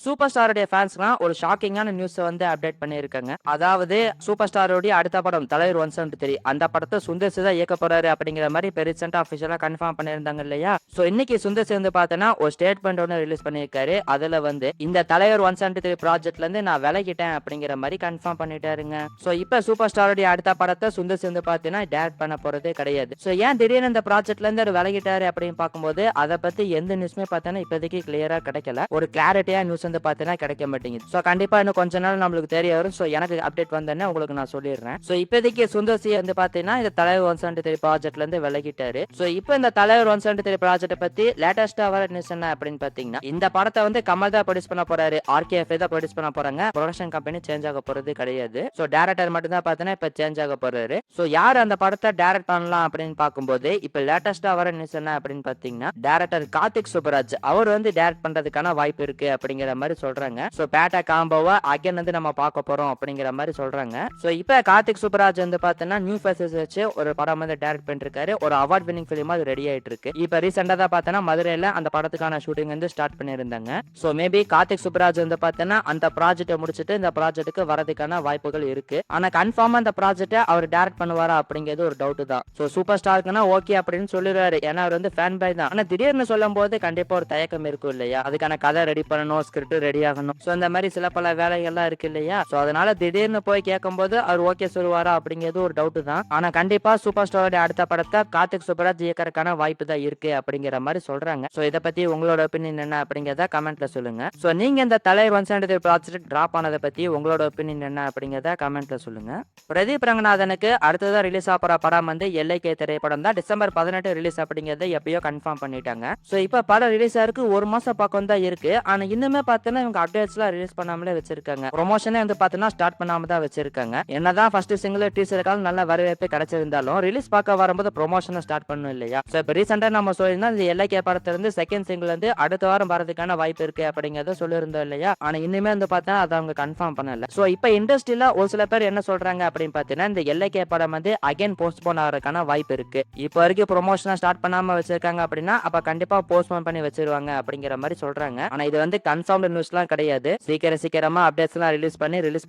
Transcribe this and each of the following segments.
Super ஸ்டாருடைய ஃபேன்ஸ்லாம் ஒரு ஷாக்கிங்கான news வந்து update பண்ணியிருக்காங்க. அதாவது சூப்பர் ஸ்டாரோடைய அடுத்த படம் தலைவர் 173 அந்த படத்தை சுந்தர் சி தான் இயக்க போறாரு அப்படிங்கிற மாதிரி இப்போ ரீசெண்டா அஃபிஷியலா கன்ஃபார்ம் பண்ணியிருந்தாங்க இல்லையா? ஸோ இன்னைக்கு சுந்தர் சி வந்து பார்த்தோன்னா ஒரு ஸ்டேட்மெண்ட் ஒன்று ரிலீஸ் பண்ணியிருக்காரு. அதுல வந்து இந்த தலைவர் 173 ப்ராஜெக்ட்ல இருந்து நான் விலகிட்டேன் அப்படிங்கிற மாதிரி கன்ஃபார்ம் பண்ணிட்டாருங்க. ஸோ இப்போ சூப்பர் ஸ்டாரோடைய அடுத்த படத்தை சுந்தர் சி வந்து பார்த்தீங்கன்னா டேரக்ட் பண்ண போறதே கிடையாது. ஸோ ஏன் திடீர்னு இந்த ப்ராஜெக்ட்ல இருந்து அவர் விலகிட்டாரு அப்படின்னு பார்க்கும்போது அதை பத்தி எந்த நியூஸுமே பார்த்தோன்னா இப்போதைக்கு கிளியரா கிடைக்கல. ஒரு கிளாரிட்டியா நியூஸ் வந்து பார்த்தீங்கன்னா கிடைக்க மாட்டேங்குது. ஸோ கண்டிப்பா இன்னும் கொஞ்ச நாள் நம்மளுக்கு தெரிய வரும். ஸோ எனக்கு அப்டேட் வந்தோடனே உங்களுக்கு நான் சொல்லிடுறேன். ஸோ இப்போதைக்கு சுந்தர் சி வந்து பார்த்தீங்கன்னா இந்த தலைவர் 173 ப்ராஜெக்ட்ல இருந்து விலகிட்டாரு. ஸோ இப்போ இந்த தலைவர் 173 ப்ராஜெக்ட் பத்தி லேட்டஸ்டா வர நியூஸ் என்ன அப்படின்னு பார்த்தீங்கன்னா இந்த படத்தை வந்து கமல் தான் ப்ரொடியூஸ் பண்ண போறாரு. RKF தான் ப்ரொடியூஸ் பண்ண போறாங்க. ப்ரொடக்ஷன் கம்பெனி சேஞ்ச் ஆக போறது கிடையாது. ஸோ டேரக்டர் மட்டும் தான் பார்த்தீங்கன்னா இப்போ சேஞ்ச் ஆக போறாரு. ஸோ யார் அந்த படத்தை டைரக்ட் பண்ணலாம் அப்படின்னு பார்க்கும்போது இப்போ லேட்டஸ்டா வர நியூஸ் என்ன அப்படின்னு பார்த்தீங்கன்னா டைரக்டர் கார்த்திக் சுப்பராஜ் அவர் வந்து டைரக்ட் பண்றதுக்கான வாய்ப்பு இருக்கு அப்படிங்கிற மாதிரி சொல்றாங்க. சோ பேட்டா காம்போவா அகைன் வந்து நம்ம பார்க்க போறோம் அப்படிங்கிற மாதிரி சொல்றாங்க. சோ இப்போ கார்த்திக் சுப்பராஜ் வந்து பார்த்தீங்கன்னா நியூ ஃபேஸஸ் வச்சு ஒரு படம் வந்து டைரக்ட் பண்ணிருக்காரு. ஒரு அவார்ட் வின்னிங் ஃபிலிமா அது ரெடி ஆயிட்டு இருக்கு. இப்போ ரீசெண்டா தான் பார்த்தீங்கன்னா மதுரையில அந்த படத்துக்கான ஷூட்டிங் வந்து ஸ்டார்ட் பண்ணியிருந்தாங்க. சோ மேபி கார்த்திக் சுப்பராஜ் வந்து பார்த்தீங்கன்னா அந்த ப்ராஜெக்ட்டை முடிச்சிட்டு இந்த ப்ராஜெக்ட்டுக்கு வரதுக்கான வாய்ப்புகள் இருக்கு. ஆனா கன்ஃபார்மா அந்த ப்ராஜெக்ட்டை அவர் டைரக்ட் பண்ணுவாரா அப்படிங்கிறது ஒரு டவுட் தான். சோ சூப்பர் ஸ்டார்க்குன்னா ஓகே அப்படின்னு சொல்லிடுவாரு. ஏன்னா அவர் வந்து ஃபேன் பாய் தான். ஆனா திடீர்னு சொல்லும் போது கண்டிப்பா ஒரு தயக்கம் இருக்கும் இல்லையா? அதுக்கான கதை ரெடி பண்ணணும், ஸ்கிரிப்ட் ரெடி ஆகணும். சோ இந்த மாதிரி சில பல வேலைகள்லாம் இருக்கு இல்லையா? சோ அதனால திடீர்னு போய் கேட்கும்போது அவர் ஓகே சொல்லுவாரா அப்படிங்கிறது ஒரு டவுட் தான். ஆனா கண்டிப்பா சூப்பர் ஸ்டாரோட அடுத்த படத்தை கார்த்திக் சுப்பராஜ் இயக்கறதுக்கான வாய்ப்பு தான் இருக்கு அப்படிங்கிற மாதிரி சொல்றாங்க. சோ இதை பத்தி உங்களோட ஒப்பீனியன் என்ன அப்படிங்கறத கமெண்ட்ல சொல்லுங்க. சோ நீங்க இந்த தலைவர் 173 ப்ராஜெக்ட் டிராப் ஆனதை பத்தி உங்களோட ஒப்பீனியன் என்ன அப்படிங்கறத கமெண்ட்ல சொல்லுங்க. பிரதீப் ரங்கநாதனுக்கு அடுத்ததா ரிலீஸ் ஆகிற படம் வந்து எல்லைக்கே திரைப்படம் தான். டிசம்பர் 18 ரிலீஸ் அப்படிங்கறத எப்பயோ கன்ஃபார்ம் பண்ணிட்டாங்க. சோ இப்ப படம் ரிலீஸ் ஆயிருக்கு ஒரு மாசம் பக்கம் தான் இருக்கு. ஆனா இன்னுமே பார்த்தீங்கன்னா இவங்க அப்டேட்ஸ்லாம் ரிலீஸ் பண்ணாமலே வச்சிருக்காங்க. ப்ரொமோஷனே வந்து பார்த்தீங்கன்னா ஸ்டார்ட் பண்ணாம தான் வச்சிருக்காங்க. என்னதான் ஃபர்ஸ்ட் சிங்கிள் டீசருக்கால நல்ல வரவேற்பு கிடைச்சிருந்தாலும் ரிலீஸ் பார்க்க வரும்போது ப்ரொமோஷனை ஸ்டார்ட் பண்ணணும் இல்லையா? ஸோ இப்போ ரீசெண்டாக நம்ம சொல்லியிருந்தோம் இந்த எல்லைக்கே படத்துல இருந்து செகண்ட் சிங்கிள் வந்து அடுத்த வாரம் வரதுக்கான வாய்ப்பு இருக்கு அப்படிங்கறத சொல்லியிருந்தோம் இல்லையா? ஆனா இன்னுமே வந்து பார்த்தா அதை அவங்க கன்ஃபார்ம் பண்ணல. ஸோ இப்போ இண்டஸ்ட்ரியில ஒரு சில பேர் என்ன சொல்றாங்க அப்படின்னு பார்த்தீங்கன்னா இந்த எல்லைக்கே படம் வந்து அகைன் போஸ்ட்போன் ஆகிறதுக்கான வாய்ப்பு இருக்கு. இப்போ வரைக்கும் ப்ரொமோஷனை ஸ்டார்ட் பண்ணாம வச்சிருக்காங்க அப்படின்னா அப்ப கண்டிப்பா போஸ்ட்போன் பண்ணி வச்சிருவாங்க அப்படிங்கிற மாதிரி சொல்றாங்க. ஆனா இது வந்து கன்ஃபார்ம்டு நியூஸ்லாம் கிடையாது. சீக்கிரமா அப்டேட்ஸ்லாம் ரிலீஸ்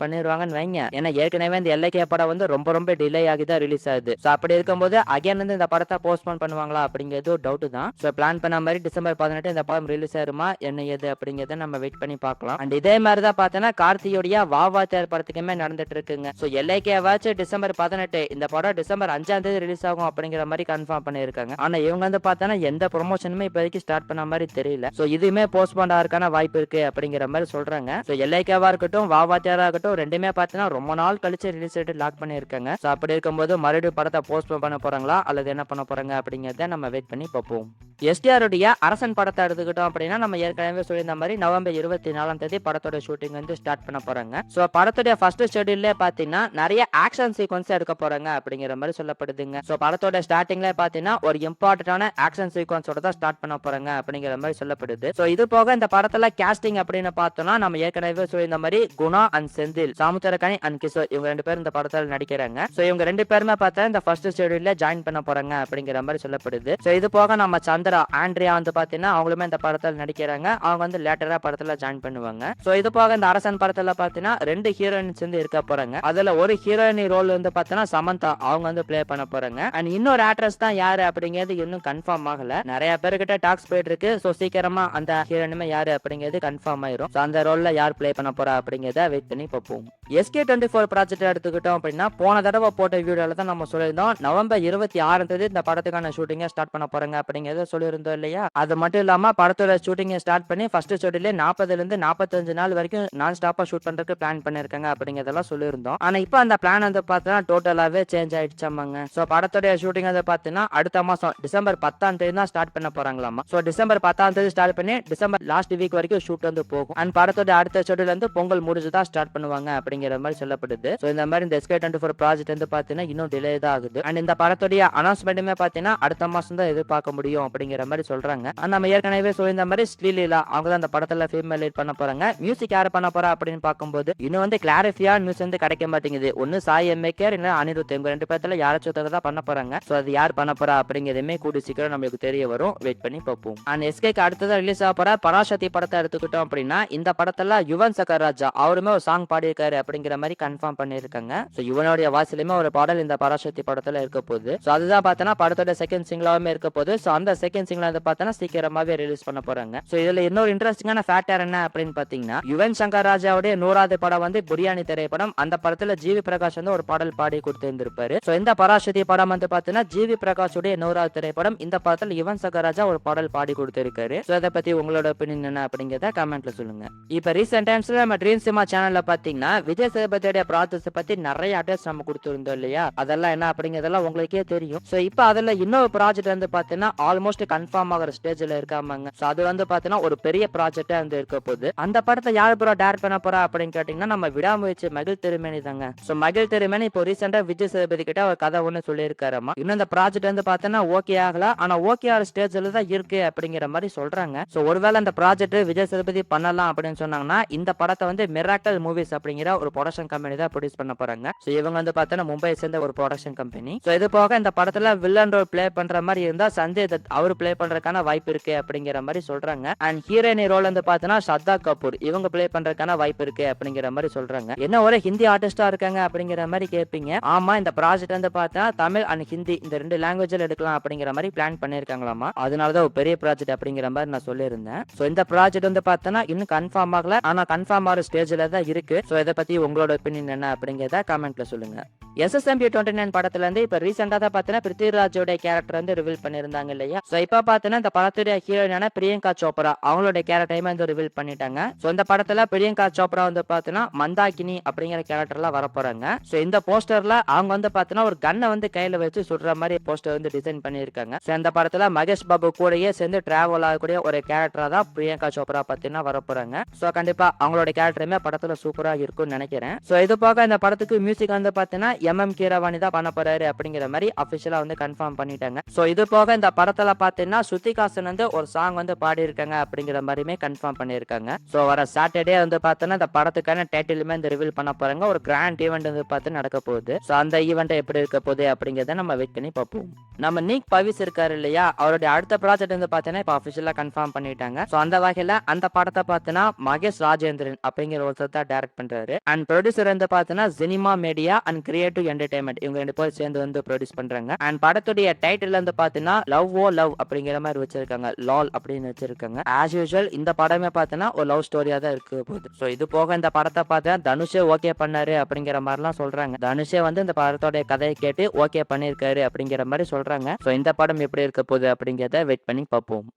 பண்ணிடுவாங்கன்னு வைங்க. ஏன்னா ஏற்கனவே இந்த எல்லைக்கே படம் வந்து ரொம்ப டிலே ஆகி தான் ரிலீஸ் ஆகுது. ஸோ அப்படி இருக்கும்போது அகைன் வந்து இந்த படத்தை போஸ்ட்போன் பண்ணுவாங்களா அப்படிங்கிறது ஒரு டவுட் தான். ஸோ பிளான் பண்ண மாதிரி டிசம்பர் 18 இந்த படம் ரிலீஸ் ஆயிருமா என்ன ஏது அப்படிங்கிறத நம்ம வெயிட் பண்ணி பார்க்கலாம். அண்ட் இதே மாதிரி தான் பார்த்தோன்னா கார்த்தியோடைய வாவா தேர் படத்துக்குமே நடந்துட்டு இருக்குங்க. ஸோ எல்லைக்கே வாச்சு டிசம்பர் 18 இந்த படம் டிசம்பர் 5ஆம் தேதி ரிலீஸ் ஆகும் அப்படிங்கிற மாதிரி கன்ஃபார்ம் பண்ணியிருக்காங்க. ஆனா இவங்க வந்து பார்த்தோன்னா எந்த ப்ரொமோஷனுமே இப்போதைக்கு ஸ்டார்ட் பண்ண மாதிரி தெரியல. ஸோ இதுவுமே போஸ்ட்போன் ஆகிறதுக்கான வாய்ப்பு இருக்கு அப்படிங்கிற மாதிரி சொல்றாங்க. ஸோ எல்லைக்கேவா இருக்கட்டும் வாவாத்தியாரா இருக்கட்டும் ரெண்டுமே பார்த்தீங்கன்னா ரொம்ப நாள் கழிச்சு ரிலீஸ் டேட் லாக் பண்ணியிருக்காங்க. ஸோ அப்படி இருக்கும்போது மறுபடியும் படத்தை போஸ்ட்போன் பண்ண போறாங்களா அல்லது என்ன பண்ண போறாங்க அப்படிங்கிறத நம்ம வெயிட் பண்ணி பார்ப்போம். எஸ்டிஆருடைய அரசன் படத்தை எடுத்துக்கிட்டோம் அப்படின்னா நம்ம ஏற்கனவே சொல்லியிருந்த மாதிரி நவம்பர் 24ஆம் தேதி படத்தோட ஷூட்டிங் வந்து ஸ்டார்ட் பண்ண போறாங்க. ஸோ படத்துடைய ஃபர்ஸ்ட் ஷெட்யூல்ல பார்த்தீங்கன்னா நிறைய ஆக்ஷன் சீக்வன்ஸ் எடுக்க போறாங்க அப்படிங்கிற மாதிரி சொல்லப்படுதுங்க. ஸோ படத்தோட ஸ்டார்டிங்ல பார்த்தீங்கன்னா ஒரு இம்பார்ட்டன்டான ஆக்ஷன் சீக்வன்ஸோட தான் ஸ்டார்ட் பண்ண போறாங்க அப்படிங்கிற மாதிரி சொல்லப்படுது. ஸோ இது போக இந்த படத்துல கேஸ்டிங் அப்படின்னு பார்த்தோம்னா நம்ம ஏற்கனவே சொல்லியிருந்த மாதிரி குணா அண்ட் செந்தில், சாமுத்திரக்கனி அண்ட் கிஷோர் இவங்க ரெண்டு பேரும் இந்த படத்தில் நடிக்கிறாங்க. ஸோ இவங்க ரெண்டு பேருமே பார்த்தா இந்த ஃபர்ஸ்ட் ஷெட்யூல்ல ஜாயின் பண்ண போறாங்க அப்படிங்கிற மாதிரி சொல்லப்படுது. ஸோ இது போக நம்ம சந்திரா ஆண்ட்ரியா வந்து பாத்தீங்கன்னா அவங்களுமே இந்த படத்தில் நடிக்கிறாங்க. அவங்க வந்து லேட்டரா படத்துல ஜாயின் பண்ணுவாங்க. ஸோ இது போக இந்த அரசன் படத்துல பாத்தீங்கன்னா 2 ஹீரோயின்ஸ் வந்து இருக்க போறாங்க. அதுல ஒரு ஹீரோயினி ரோல் வந்து பாத்தீங்கன்னா சமந்தா அவங்க வந்து பிளே பண்ண போறாங்க. அண்ட் இன்னொரு ஆக்ட்ரஸ் தான் யாரு அப்படிங்கிறது இன்னும் கன்ஃபார்ம் ஆகல. நிறைய பேர்கிட்ட டாக்ஸ் போயிட்டு இருக்கு. ஸோ சீக்கிரமா அந்த ஹீரோயினுமே யாரு அப்படிங்கிறது கன்ஃபார்ம் ஆயிரும். ஸோ அந்த ரோல்ல யார் பிளே பண்ண போறா அப்படிங்கிறத வெயிட் பண்ணி பார்ப்போம். SK24 ப்ராஜெக்ட் எடுத்துக்கிட்டோம் அப்படின்னா போன தடவை போட்ட வீடியோல தான் நம்ம சொல்லியிருந்தோம் நவம்பர் 26ஆம் தேதி இந்த படத்துக்கான ஷூட்டிங்கை ஸ்டார்ட் பண்ண போறாங்க அப்படிங்கறத சொல்லியிருந்தோம் இல்லையா? அது மட்டும் இல்லாம படத்தோட ஷூட்டிங்கை ஸ்டார்ட் பண்ணி ஃபர்ஸ்ட் ஷெட்யூல்ல 40ல இருந்து 45 நாள் வரைக்கும் நான் ஸ்டாப்பா ஷூட் பண்றதுக்கு பிளான் பண்ணிருக்காங்க அப்படிங்கறதெல்லாம் சொல்லியிருந்தோம். ஆனா இப்போ அந்த பிளான் வந்து பார்த்தீங்கன்னா டோட்டலாவே சேஞ்ச் ஆயிடுச்சாமாங்க. ஸோ படத்தோட ஷூட்டிங் வந்து பார்த்தீங்கன்னா அடுத்த மாசம் டிசம்பர் 10ஆம் தேதி தான் ஸ்டார்ட் பண்ண போறாங்களாமா. ஸோ டிசம்பர் 10ஆம் தேதி ஸ்டார்ட் பண்ணி டிசம்பர் லாஸ்ட் வீக் வரைக்கும் ஷூட் வந்து போகும். அண்ட் படத்தோட அடுத்த ஷெட்யூல் வந்து பொங்கல் முடிஞ்சு தான் ஸ்டார்ட் பண்ணுவாங்க அப்படிங்கிற அப்படிங்கிற மாதிரி சொல்லப்படுது. ஸோ இந்த மாதிரி இந்த SK24 ப்ராஜெக்ட் வந்து பார்த்தீங்கன்னா இன்னும் டிலே தான் ஆகுது. அண்ட் இந்த படத்துடைய அனௌன்ஸ்மெண்ட்டுமே பார்த்தீங்கன்னா அடுத்த மாசம் தான் எதிர்பார்க்க முடியும் அப்படிங்கிற மாதிரி சொல்றாங்க. அண்ட் நம்ம ஏற்கனவே சொல்லியிருந்த மாதிரி ஸ்ரீலீலா அவங்க தான் அந்த படத்துல ஃபீமேல் லீட் பண்ண போறாங்க. மியூசிக் யார் பண்ண போறா அப்படின்னு பார்க்கும்போது இன்னும் வந்து கிளாரிஃபியா நியூஸ் வந்து கிடைக்க மாட்டேங்குது. ஒன்னு சாய் எம்ஏகேர் இல்ல அனிருத் இவங்க 2 பேர்த்துல யாராச்சும் ஒருத்தர் தான் பண்ண போறாங்க. ஸோ அது யார் பண்ண போறா அப்படிங்கிறதுமே கூடி சீக்கிரம் நம்மளுக்கு தெரிய வரும். வெயிட் பண்ணி பார்ப்போம். அண்ட் எஸ்கேக்கு அடுத்ததான் ரிலீஸ் ஆக போற பராசக்தி படத்தை எடுத்துக்கிட்டோம் அப்படின்னா இந்த படத்துல யுவன் சங்கர் ராஜா அவருமே ஒரு சாங் பாடியிருக்காரு அப்படிங்கிற மாதிரி கன்ஃபார்ம் பண்ணிருக்காங்க. ஸோ யுவனுடைய வாசிலுமே ஒரு பாடல் இந்த பராசக்தி படத்துல இருக்க போகுது. ஸோ அதுதான் பார்த்தோன்னா படத்தோட செகண்ட் சிங்கிளாவே இருக்க போகுது. ஸோ அந்த செகண்ட் சிங்கிள் வந்து பார்த்தோன்னா சீக்கிரமாவே ரிலீஸ் பண்ண போறாங்க. ஸோ இதுல இன்னொரு இன்ட்ரெஸ்டிங்கான ஃபேக்டர் என்ன அப்படின்னு பாத்தீங்கன்னா யுவன் சங்கர் ராஜாவுடைய 100வது படம் வந்து பிரியாணி திரைப்படம். அந்த படத்துல ஜிவி பிரகாஷ் வந்து ஒரு பாடல் பாடி கொடுத்திருந்திருப்பாரு. ஸோ இந்த பராசக்தி படம் வந்து பார்த்தீங்கன்னா ஜிவி பிரகாஷுடைய 100வது திரைப்படம். இந்த படத்துல யுவன் சங்கர் ராஜா ஒரு பாடல் பாடி கொடுத்திருக்காரு. ஸோ அதை பத்தி உங்களோட ஒப்பீனியன் என்ன அப்படிங்கிறத கமெண்ட்ல சொல்லுங்க. இப்ப ரீசெண்ட் டைம்ஸ்ல நம்ம ட்ரீம் சினிமா சேனல்ல பாத்தீங்கன்னா விஜய் சேதுபதியோட ப்ராசஸ் பத்தி நிறைய அப்டேட்ஸ் நம்ம கொடுத்திருந்தோம் இல்லையா? அதெல்லாம் என்ன அப்படிங்கறதெல்லாம் உங்களுக்கே தெரியும். ஸோ இப்போ அதுல இன்னொரு ப்ராஜெக்ட் வந்து பாத்தீங்கன்னா ஆல்மோஸ்ட் கன்ஃபார்ம் ஆகிற ஸ்டேஜ்ல இருக்காமாங்க. ஸோ அது வந்து பாத்தீங்கன்னா ஒரு பெரிய ப்ராஜெக்டா வந்து இருக்க போகுது. அந்த படத்தை யார் ப்ரோ டைரக்ட் பண்ண போறா அப்படின்னு கேட்டீங்கன்னா நம்ம விடாமுயற்சி மகிழ் திருமேனி தாங்க. ஸோ மகிழ் திருமேனி இப்போ ரீசெண்டா விஜய் சேதுபதி கிட்ட ஒரு கதை ஒண்ணு சொல்லியிருக்காராமா. இன்னும் இந்த ப்ராஜெக்ட் வந்து பாத்தீங்கன்னா ஓகே ஆகல, ஆனா ஓகே ஆகிற ஸ்டேஜ்ல தான் இருக்கு அப்படிங்கிற மாதிரி சொல்றாங்க. ஸோ ஒருவேளை அந்த ப்ராஜெக்ட் விஜய் சேதுபதி பண்ணலாம் அப்படின்னு சொன்னாங்கன்னா இந்த படத்தை வந்து மிராக்கல் மூவிஸ் அப்படிங்கிற ஒரு ப்ரொடக்ஷன் கம்பெனி தான் ப்ரொடியூஸ் பண்ண போறாங்க. ஸோ இவங்க வந்து பார்த்தீங்கன்னா மும்பை சேர்ந்த ஒரு ப்ரொடக்ஷன் கம்பெனி. ஸோ இது போக இந்த படத்துல வில்லன் ரோல் பிளே பண்ற மாதிரி இருந்தா சஞ்சய் தத் அவர் பிளே பண்றதுக்கான வாய்ப்பு இருக்கு அப்படிங்கிற மாதிரி சொல்றாங்க. அண்ட் ஹீரோயினி ரோல் வந்து பார்த்தீங்கன்னா ஸ்ரத்தா கபூர் இவங்க பிளே பண்றதுக்கான வாய்ப்பு இருக்கு அப்படிங்கிற மாதிரி சொல்றாங்க. என்ன ஒரு ஹிந்தி ஆர்டிஸ்டா இருக்காங்க அப்படிங்கிற மாதிரி கேட்பீங்க. ஆமா, இந்த ப்ராஜெக்ட் வந்து பார்த்தா தமிழ் அண்ட் ஹிந்தி இந்த 2 லாங்குவேஜ்ல எடுக்கலாம் அப்படிங்கிற மாதிரி பிளான் பண்ணிருக்காங்களாமா. அதனாலதான் ஒரு பெரிய ப்ராஜெக்ட் அப்படிங்கிற மாதிரி நான் சொல்லியிருந்தேன். ஸோ இந்த ப்ராஜெக்ட் வந்து பார்த்தோன்னா இன்னும் கன்ஃபார்ம் ஆகல, ஆனா கன்ஃபார்ம் ஆகிற ஸ்டேஜ்ல தான் இருக்கு. ஸோ இதை பத்தி உங்களோட ஒப்பீனியன் என்ன அப்படிங்கிறத கமெண்ட்ல சொல்லுங்க. SSMB 29 படத்துல இருந்து இப்ப ரீசெண்டா தான் பாத்தீங்கன்னா பிருத்திவிராஜோட கேரக்டர் வந்து ரிவீல் பண்ணிருந்தாங்க இல்லையா? சோ இப்ப பாத்தீங்கன்னா இந்த படத்துடைய ஹீரோயினான பிரியங்கா சோப்ரா அவங்களோட கேரக்டரையுமே வந்து ரிவீல் பண்ணிட்டாங்க. சோ இந்த படத்துல பிரியங்கா சோப்ரா வந்து பாத்தீங்கன்னா மந்தாகினி அப்படிங்கிற கேரக்டர்ல வர போறாங்க. சோ இந்த போஸ்டர்ல அவங்க வந்து பாத்தீங்கன்னா ஒரு கன்னை வந்து கையில வச்சு சுடுற மாதிரி போஸ்டர் வந்து டிசைன் பண்ணிருக்காங்க. சோ இந்த படத்துல மகேஷ் பாபு கூடயே சேர்ந்து டிராவல் ஆகக்கூடிய ஒரு கேரக்டரா தான் பிரியங்கா சோப்ரா பாத்தீங்கன்னா வர போறாங்க. சோ கண்டிப்பா அவங்களோட கேரக்டருமே படத்துல சூப்பரா இருக்கும்னு நினைக்கிறேன். சோ இது போக இந்த படத்துக்கு மியூசிக் வந்து பாத்தீங்கன்னா MM கீரவாணி தான் பண்ண போறாரு அப்படிங்கிற மாதிரி அபிஷியலா வந்து கன்ஃபார்ம் பண்ணிட்டாங்க. சோ இது போக இந்த படத்துல பாத்தீங்கன்னா ஸ்ருதிகாசன் வந்து ஒரு சாங் வந்து பாடி இருக்காங்க அப்படிங்கிற மாதிரியுமே கன்ஃபார்ம் பண்ணிருக்காங்க. சோ வர சாட்டர்டே வந்து பாத்தீங்கன்னா இந்த படத்துக்கான டைட்டிலுமே இந்த ரிவீல் பண்ண போறாங்க. ஒரு கிராண்ட் ஈவெண்ட் வந்து பார்த்து நடக்க போகுது. சோ அந்த ஈவெண்ட் எப்படி இருக்க போகுது அப்படிங்கறத நம்ம வெயிட் பண்ணி பார்ப்போம். நம்ம நீக் பவிஸ் இருக்காரு இல்லையா, அவருடைய அடுத்த ப்ராஜெக்ட் வந்து பாத்தீங்கன்னா இப்ப அபிஷியலா கன்ஃபார்ம் பண்ணிட்டாங்க. சோ அந்த வகையில அந்த படத்தை பாத்தீங்கன்னா மகேஷ் ராஜேந்திரன் அப்படிங்கிற ஒருத்தர் தான் டைரக்ட் பண்றாரு. அண்ட் ப்ரொடியூசர் வந்து பாத்தீங்கன்னா cinema media and creative entertainment இவங்க 2 பேரும் சேர்ந்து வந்து ப்ரொடியூஸ் பண்றாங்க. அண்ட் படத்துடைய டைட்டில் வந்து பாத்தீங்கன்னா லவ் ஓ லவ் அப்படிங்கிற மாதிரி வச்சிருக்காங்க. லால் அப்படின்னு வச்சிருக்காங்க. ஆஸ் யூசுவல் இந்த படமே பாத்தீங்கன்னா ஒரு லவ் ஸ்டோரியா தான் இருக்கு போகுது. சோ இது போக இந்த படத்தை பார்த்தா தனுஷே ஓகே பண்ணாரு அப்படிங்கிற மாதிரிலாம் சொல்றாங்க. தனுஷே வந்து இந்த படத்தோட கதையை கேட்டு ஓகே பண்ணிருக்காரு அப்படிங்கிற மாதிரி சொல்றாங்க. சோ இந்த படம் எப்படி இருக்க போகுது அப்படிங்கிறத வெயிட் பண்ணி பார்ப்போம்.